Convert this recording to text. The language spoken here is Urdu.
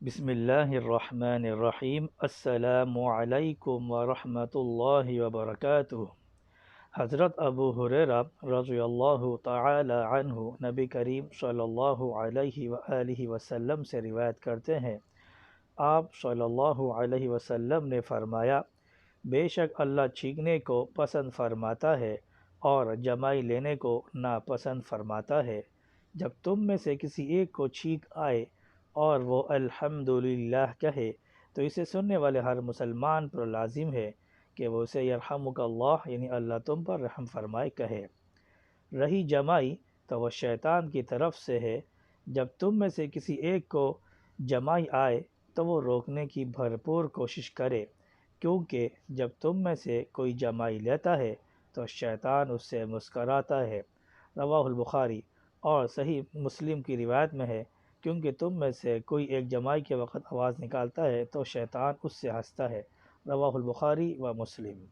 بسم اللہ الرحمن الرحیم۔ السلام علیکم ورحمۃ اللہ وبرکاتہ۔ حضرت ابو ہریرہ رضی اللہ تعالی عنہ نبی کریم صلی اللہ علیہ وآلہ وسلم سے روایت کرتے ہیں، آپ صلی اللہ علیہ وسلم نے فرمایا، بے شک اللہ چھینکنے کو پسند فرماتا ہے اور جمائی لینے کو ناپسند فرماتا ہے۔ جب تم میں سے کسی ایک کو چھینک آئے اور وہ الحمدللہ کہے تو اسے سننے والے ہر مسلمان پر لازم ہے کہ وہ اسے یرحمک اللہ یعنی اللہ تم پر رحم فرمائے کہے۔ رہی جمائی تو وہ شیطان کی طرف سے ہے۔ جب تم میں سے کسی ایک کو جمائی آئے تو وہ روکنے کی بھرپور کوشش کرے، کیونکہ جب تم میں سے کوئی جمائی لیتا ہے تو شیطان اس سے مسکراتا ہے۔ رواہ البخاری۔ اور صحیح مسلم کی روایت میں ہے، کیونکہ تم میں سے کوئی ایک جمائی کے وقت آواز نکالتا ہے تو شیطان اس سے ہنستا ہے۔ رواہ البخاری و مسلم۔